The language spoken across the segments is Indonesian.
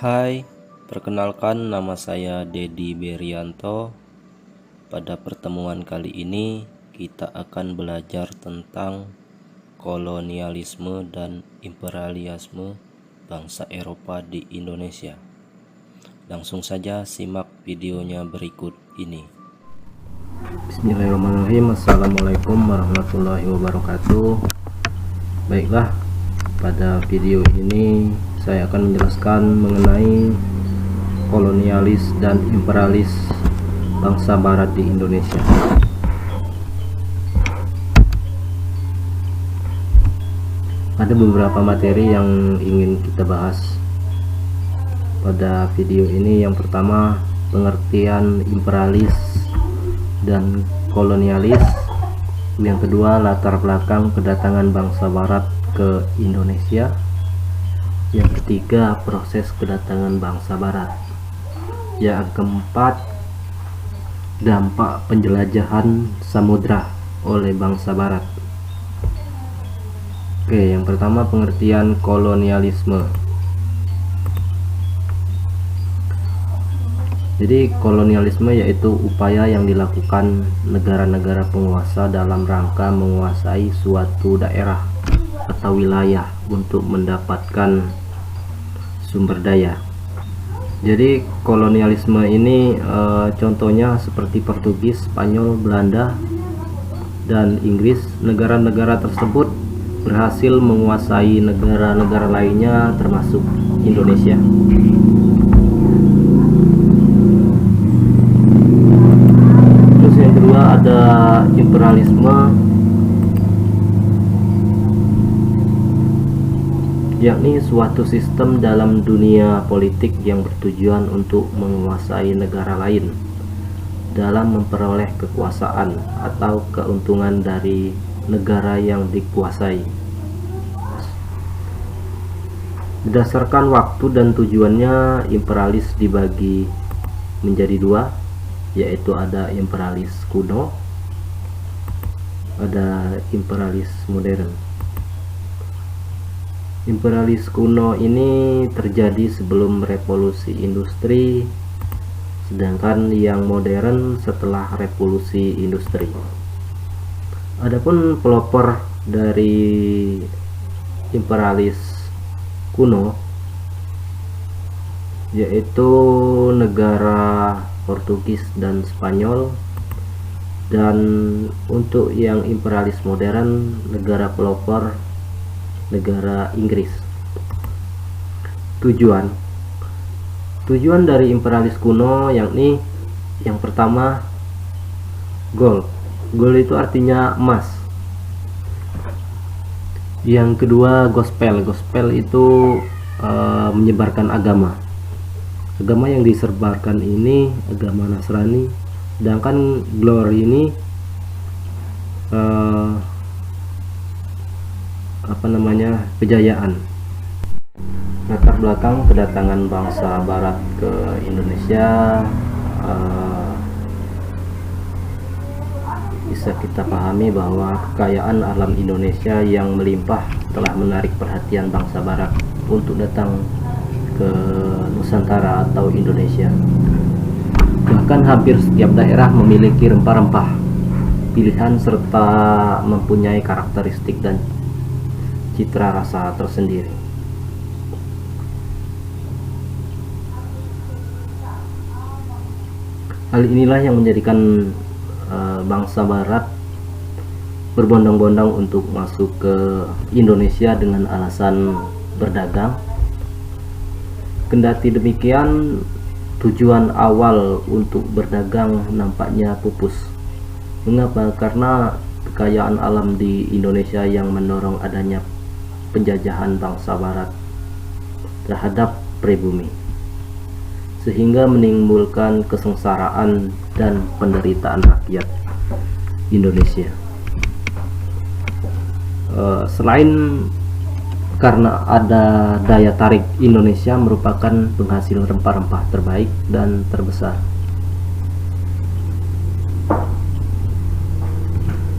Hai, perkenalkan nama saya Dedi Berianto. Pada pertemuan kali ini kita akan belajar tentang kolonialisme dan imperialisme bangsa Eropa di Indonesia. Langsung saja simak videonya berikut ini. Bismillahirrahmanirrahim. Assalamualaikum warahmatullahi wabarakatuh. Baiklah, pada video ini saya akan menjelaskan mengenai kolonialis dan imperialis bangsa barat di Indonesia. Ada beberapa materi yang ingin kita bahas pada video ini. Yang pertama, pengertian imperialis dan kolonialis. Yang kedua, latar belakang kedatangan bangsa barat ke Indonesia. Yang ketiga, proses kedatangan bangsa barat. Yang keempat, dampak penjelajahan samudra oleh bangsa barat. Oke, yang pertama, pengertian kolonialisme. Jadi kolonialisme yaitu upaya yang dilakukan negara-negara penguasa dalam rangka menguasai suatu daerah atau wilayah untuk mendapatkan sumber daya. Jadi kolonialisme ini contohnya seperti Portugis, Spanyol, Belanda, dan Inggris. Negara-negara tersebut berhasil menguasai negara-negara lainnya termasuk Indonesia. Terus yang kedua ada imperialisme, yakni suatu sistem dalam dunia politik yang bertujuan untuk menguasai negara lain dalam memperoleh kekuasaan atau keuntungan dari negara yang dikuasai. Berdasarkan waktu dan tujuannya, imperialis dibagi menjadi dua, yaitu ada imperialis kuno, ada imperialis modern. Imperialis kuno ini terjadi sebelum revolusi industri, sedangkan yang modern setelah revolusi industri. Adapun pelopor dari imperialis kuno yaitu negara Portugis dan Spanyol, dan untuk yang imperialis modern, negara pelopor negara Inggris. Tujuan dari imperialis kuno yakni yang pertama gold. Gold itu artinya emas. Yang kedua gospel. Gospel itu menyebarkan agama. Agama yang disebarkan ini agama Nasrani. Sedangkan glory ini kejayaan. Latar belakang kedatangan bangsa barat ke Indonesia bisa kita pahami bahwa kekayaan alam Indonesia yang melimpah telah menarik perhatian bangsa barat untuk datang ke Nusantara atau Indonesia. Bahkan hampir setiap daerah memiliki rempah-rempah pilihan serta mempunyai karakteristik dan citra rasa tersendiri. Hal inilah yang menjadikan bangsa barat berbondong-bondong untuk masuk ke Indonesia dengan alasan berdagang. Kendati demikian, tujuan awal untuk berdagang nampaknya pupus. Mengapa? Karena kekayaan alam di Indonesia yang mendorong adanya penjajahan bangsa barat terhadap pribumi, sehingga menimbulkan kesengsaraan dan penderitaan rakyat Indonesia. Selain karena ada daya tarik, Indonesia merupakan penghasil rempah-rempah terbaik dan terbesar.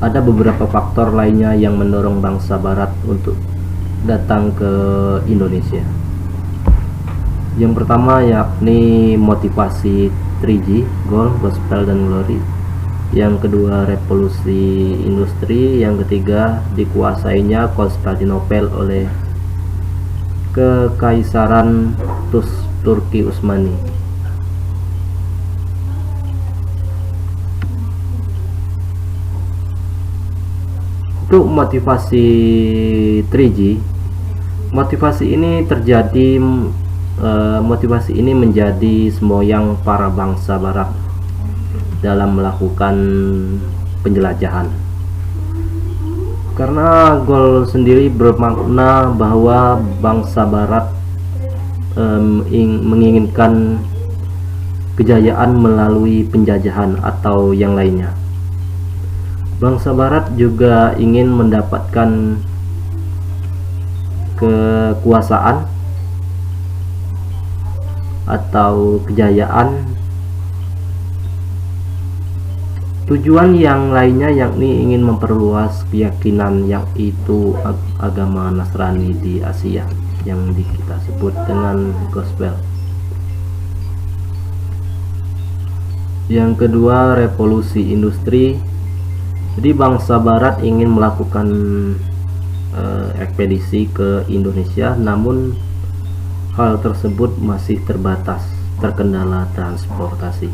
Ada beberapa faktor lainnya yang mendorong bangsa barat untuk datang ke Indonesia, Yang pertama yakni motivasi 3G, Gold, Gospel, dan Glory. Yang kedua revolusi industri. Yang ketiga dikuasainya Konstantinopel oleh Kekaisaran Turki Utsmani. Untuk motivasi 3G, motivasi ini menjadi semboyan para bangsa barat dalam melakukan penjelajahan. Karena goal sendiri bermakna bahwa bangsa barat menginginkan kejayaan melalui penjajahan atau yang lainnya. Bangsa barat juga ingin mendapatkan kekuasaan atau kejayaan. Tujuan yang lainnya yakni ingin memperluas keyakinan, yaitu agama Nasrani di Asia yang kita sebut dengan Gospel. Yang kedua revolusi industri. Jadi bangsa barat ingin melakukan ekspedisi ke Indonesia, namun hal tersebut masih terkendala transportasi.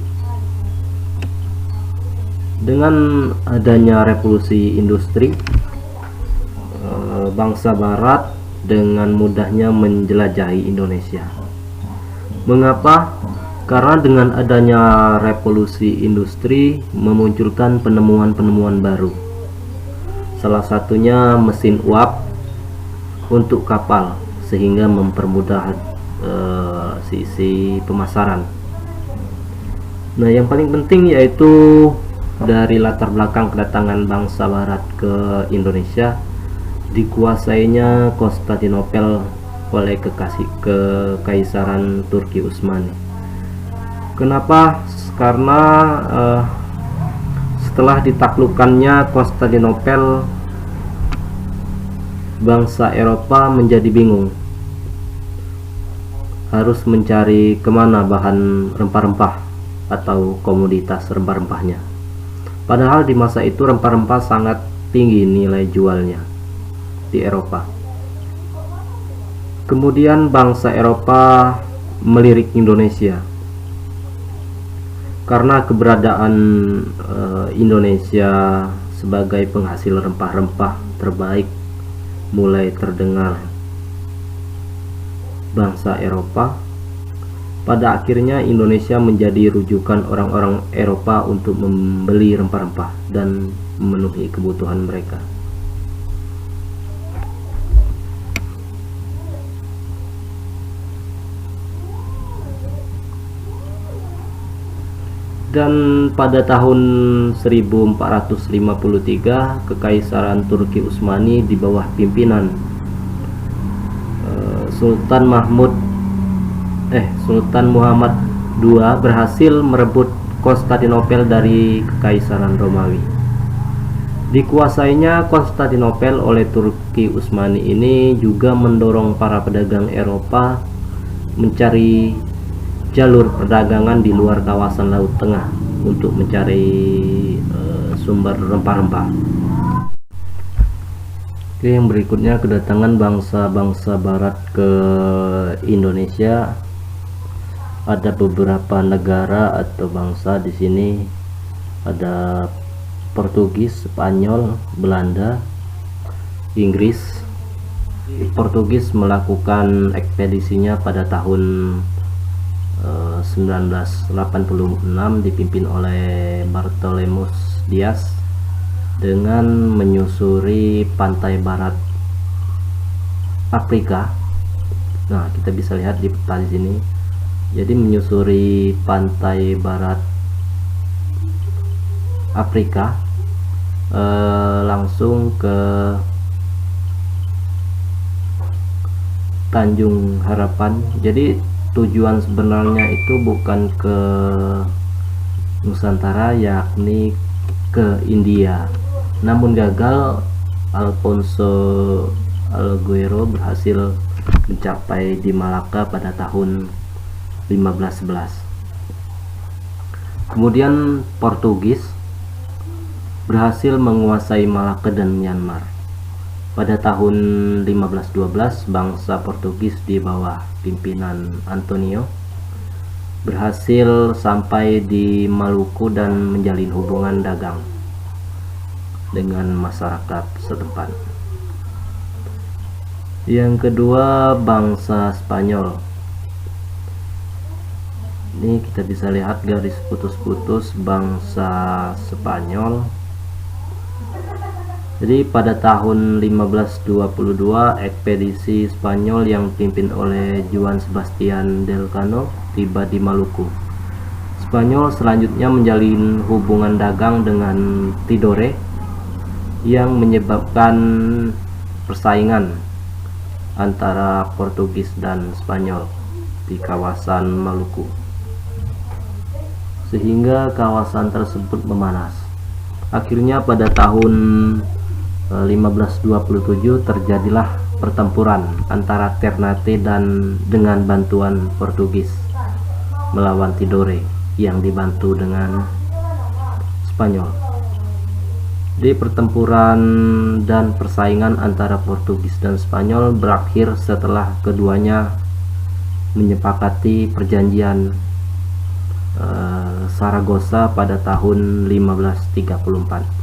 Dengan adanya revolusi industri, bangsa barat dengan mudahnya menjelajahi Indonesia. Mengapa? Karena dengan adanya revolusi industri memunculkan penemuan-penemuan baru. Salah satunya mesin uap untuk kapal, sehingga mempermudah sisi pemasaran. Nah, yang paling penting yaitu dari latar belakang kedatangan bangsa barat ke Indonesia, dikuasainya Konstantinopel oleh Kekaisaran Turki Utsmani. Kenapa? Karena setelah ditaklukkannya Konstantinopel, bangsa Eropa menjadi bingung harus mencari kemana bahan rempah-rempah atau komoditas rempah-rempahnya. Padahal di masa itu rempah-rempah sangat tinggi nilai jualnya di Eropa. Kemudian bangsa Eropa melirik Indonesia karena keberadaan Indonesia sebagai penghasil rempah-rempah terbaik mulai terdengar bangsa Eropa. Pada akhirnya Indonesia menjadi rujukan orang-orang Eropa untuk membeli rempah-rempah dan memenuhi kebutuhan mereka. Dan pada tahun 1453 Kekaisaran Turki Utsmani di bawah pimpinan Sultan Muhammad II berhasil merebut Konstantinopel dari Kekaisaran Romawi. Dikuasainya Konstantinopel oleh Turki Utsmani ini juga mendorong para pedagang Eropa mencari jalur perdagangan di luar kawasan Laut Tengah untuk mencari sumber rempah-rempah. Oke, yang berikutnya kedatangan bangsa-bangsa barat ke Indonesia. Ada beberapa negara atau bangsa di sini. Ada Portugis, Spanyol, Belanda, Inggris. Portugis melakukan ekspedisinya pada tahun 1986 dipimpin oleh Bartolomeu Dias dengan menyusuri pantai barat Afrika. Nah, kita bisa lihat di peta di sini. Jadi menyusuri pantai barat Afrika langsung ke Tanjung Harapan. Jadi tujuan sebenarnya itu bukan ke Nusantara, yakni ke India. Namun gagal. Alfonso Alguero berhasil mencapai di Malaka pada tahun 1511. Kemudian Portugis berhasil menguasai Malaka dan Myanmar. Pada tahun 1512, bangsa Portugis di bawah pimpinan Antonio berhasil sampai di Maluku dan menjalin hubungan dagang dengan masyarakat setempat. Yang kedua, bangsa Spanyol. Ini kita bisa lihat garis putus-putus bangsa Spanyol. Jadi pada tahun 1522, ekspedisi Spanyol yang dipimpin oleh Juan Sebastian Elcano tiba di Maluku. Spanyol selanjutnya menjalin hubungan dagang dengan Tidore yang menyebabkan persaingan antara Portugis dan Spanyol di kawasan Maluku, sehingga kawasan tersebut memanas. Akhirnya pada tahun 1527 terjadilah pertempuran antara Ternate dengan bantuan Portugis melawan Tidore yang dibantu dengan Spanyol. Di pertempuran dan persaingan antara Portugis dan Spanyol berakhir setelah keduanya menyepakati perjanjian Saragossa pada tahun 1534.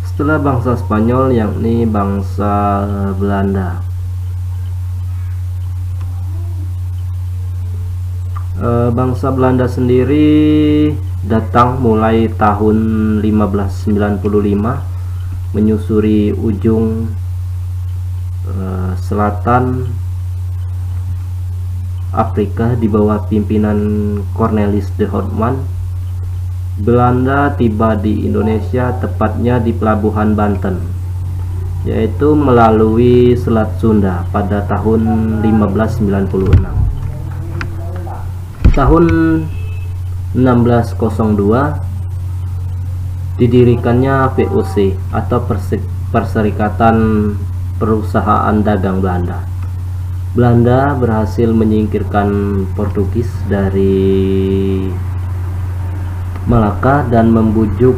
Setelah bangsa Spanyol, yakni bangsa Belanda. Bangsa Belanda sendiri datang mulai tahun 1595, menyusuri ujung selatan Afrika di bawah pimpinan Cornelis de Houtman. Belanda tiba di Indonesia, tepatnya di pelabuhan Banten, yaitu melalui Selat Sunda pada tahun 1596. Tahun 1602 didirikannya VOC atau Perserikatan Perusahaan Dagang Belanda. Belanda berhasil menyingkirkan Portugis dari Malaka dan membujuk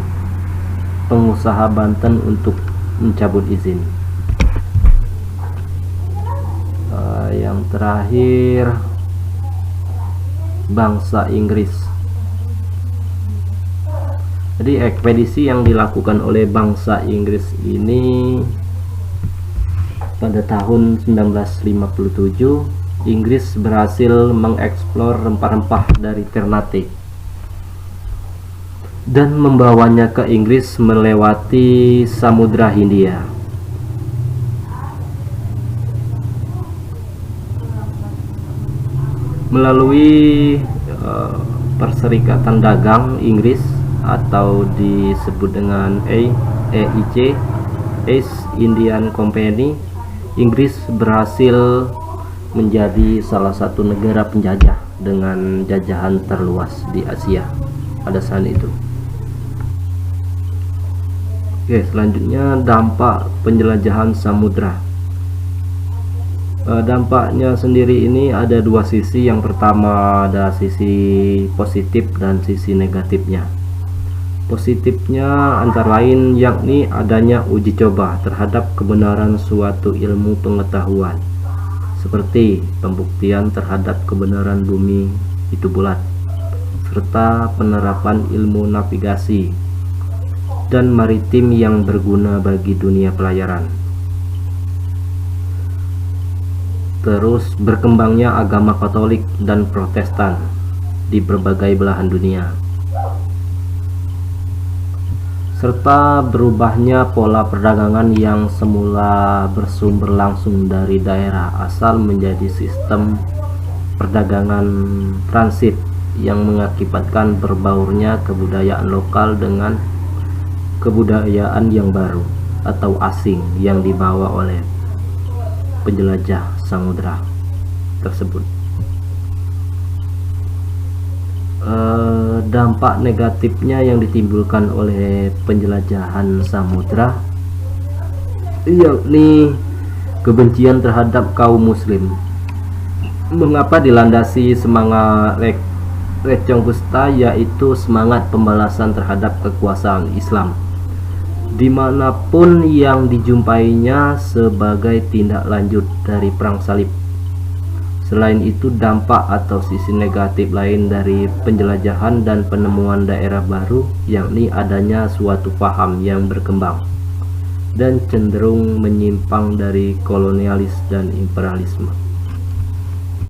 pengusaha Banten untuk mencabut izin. Yang terakhir, bangsa Inggris. Jadi ekspedisi yang dilakukan oleh bangsa Inggris ini pada tahun 1957, Inggris berhasil mengeksplor rempah-rempah dari Ternate dan membawanya ke Inggris melewati Samudra Hindia. Melalui Perserikatan Dagang Inggris atau disebut dengan EIC, East Indian Company, Inggris berhasil menjadi salah satu negara penjajah dengan jajahan terluas di Asia pada saat itu. Oke, selanjutnya dampak penjelajahan samudra. Dampaknya sendiri ini ada dua sisi. Yang pertama ada sisi positif dan sisi negatifnya. Positifnya antara lain yakni adanya uji coba terhadap kebenaran suatu ilmu pengetahuan, seperti pembuktian terhadap kebenaran bumi itu bulat, serta penerapan ilmu navigasi dan maritim yang berguna bagi dunia pelayaran. Terus berkembangnya agama Katolik dan Protestan di berbagai belahan dunia, serta berubahnya pola perdagangan yang semula bersumber langsung dari daerah asal menjadi sistem perdagangan transit yang mengakibatkan berbaurnya kebudayaan lokal dengan kebudayaan yang baru atau asing yang dibawa oleh penjelajah samudra tersebut. Dampak negatifnya yang ditimbulkan oleh penjelajahan samudra yakni kebencian terhadap kaum muslim. Mengapa dilandasi semangat Reconquista, yaitu semangat pembalasan terhadap kekuasaan Islam dimanapun yang dijumpainya sebagai tindak lanjut dari perang salib. Selain itu, dampak atau sisi negatif lain dari penjelajahan dan penemuan daerah baru, yakni adanya suatu paham yang berkembang dan cenderung menyimpang dari kolonialis dan imperialisme.